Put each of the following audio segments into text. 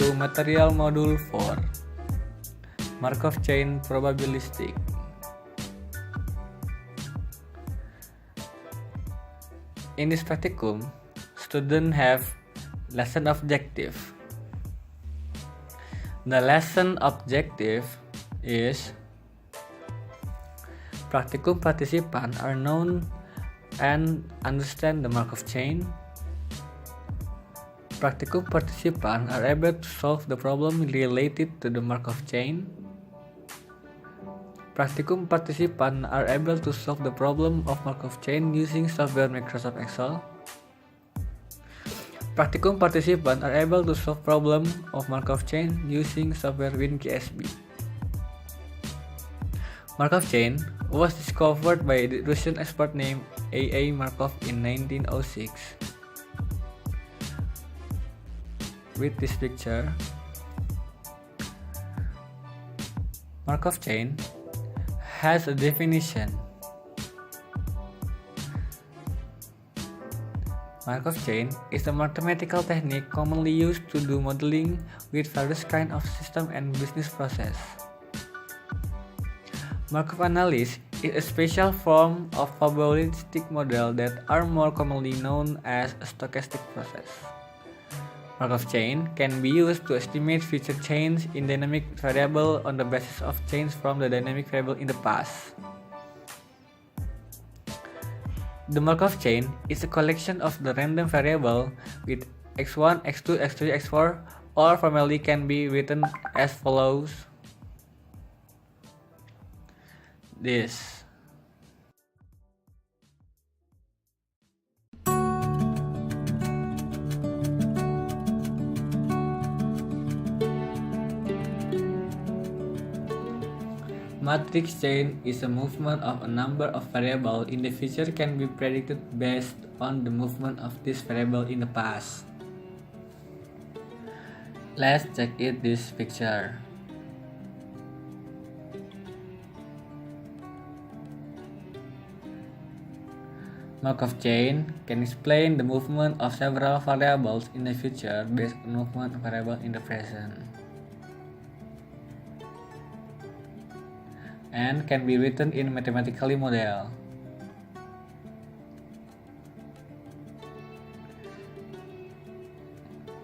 to Material Module 4, Markov Chain Probabilistic. In this practicum, students have lesson objective. The lesson objective is practicum participants are known and understand the Markov chain. Practicum participants are able to solve the problem related to the Markov chain. Practicum participants are able to solve the problem of Markov chain using software Microsoft Excel. Practicum participants are able to solve problem of Markov chain using software WinKSB. Markov chain was discovered by the Russian expert named A. Markov in 1906. With this picture, Markov chain has a definition. Markov chain is a mathematical technique commonly used to do modeling with various kinds of system and business process. Markov analysis is a special form of probabilistic model that are more commonly known as a stochastic process. Markov chain can be used to estimate future change in dynamic variable on the basis of change from the dynamic variable in the past. The Markov chain is a collection of the random variable with x1, x2, x3, x4, or formally can be written as follows. This. Matrix chain is a movement of a number of variables in the future can be predicted based on the movement of this variable in the past. Let's check it this picture. Markov chain can explain the movement of several variables in the future based on movement of variables in the present, and can be written in mathematically model.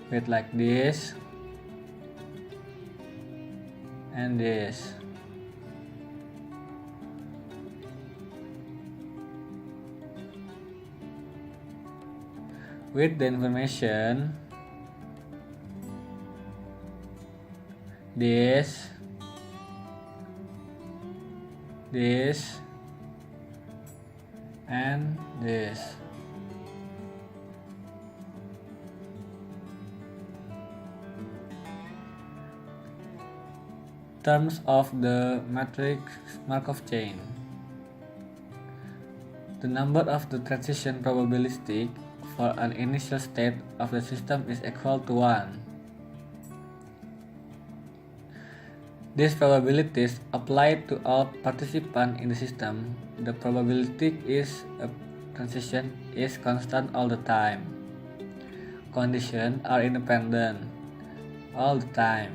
With like this and this. With the information this and this. Terms of the matrix Markov chain. The number of the transition probabilistic for an initial state of the system is equal to 1. These probabilities apply to all participants in the system. The probability is a transition is constant all the time. Conditions are independent all the time.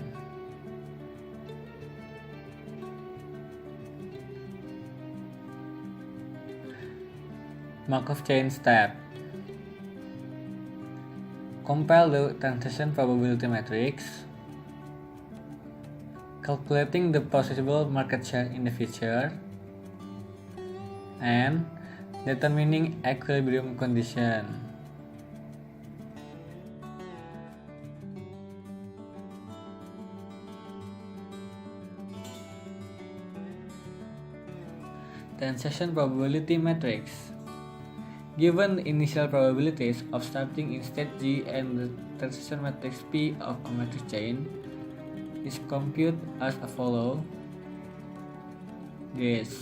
Markov chain step. Compile the transition probability matrix. Calculating the possible market share in the future, and determining equilibrium condition. Transition probability matrix. Given initial probabilities of starting in state G and the transition matrix P of a matrix chain is computed as follows. This.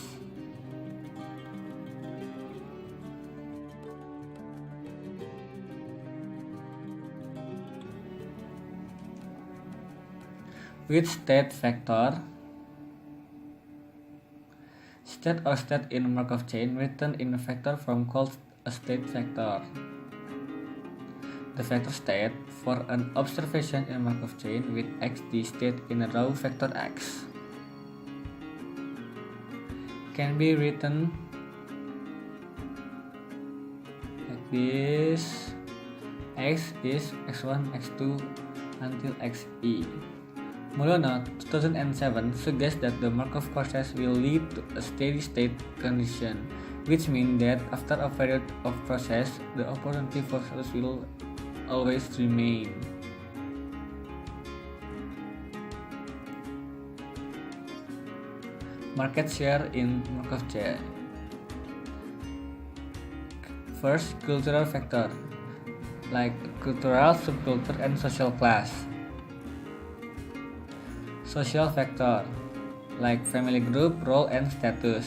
With state vector. State or state in Markov chain written in a vector form called a state vector. the vector state for an observation in Markov chain with x the state in a row vector x can be written like this. X is x1, x2 until xe. Molona 2007 suggests that the Markov process will lead to a steady state condition, which means that after a period of process, the opportunity forces will always remain. Market share in Markov chain. First, cultural factor, like cultural, subculture, and social class. Social factor, like family group, role, and status.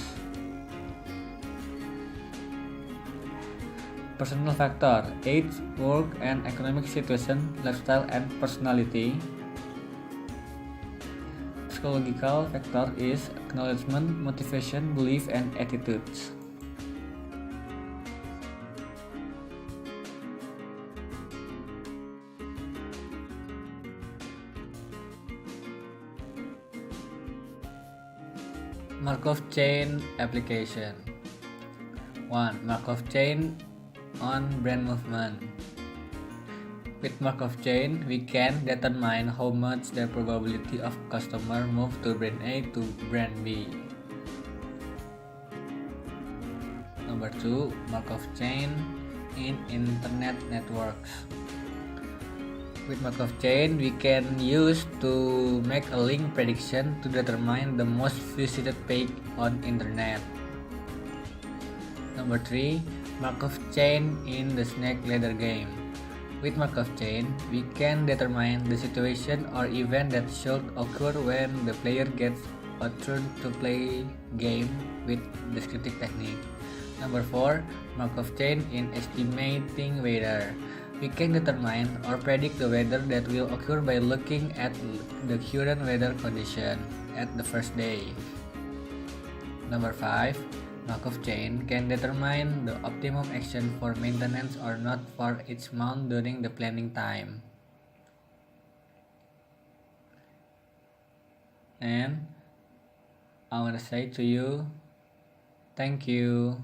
Personal factor, age, work, and economic situation, lifestyle, and personality. Psychological factor is acknowledgement, motivation, belief, and attitudes. Markov chain application. 1. Markov chain on brand movement. With Markov chain, we can determine how much the probability of customer move to brand A to brand B. Number 2. Markov chain in internet networks. With Markov chain, we can use to make a link prediction to determine the most visited page on internet. Number 3. Markov chain in the snake ladder game. With Markov chain, we can determine the situation or event that should occur when the player gets a turn to play game with descriptive technique. Number 4. Markov chain in estimating weather. We can determine or predict the weather that will occur by looking at the current weather condition at the first day. Number 5. Markov chain can determine the optimum action for maintenance or not for each mount during the planning time. And I want to say to you, thank you.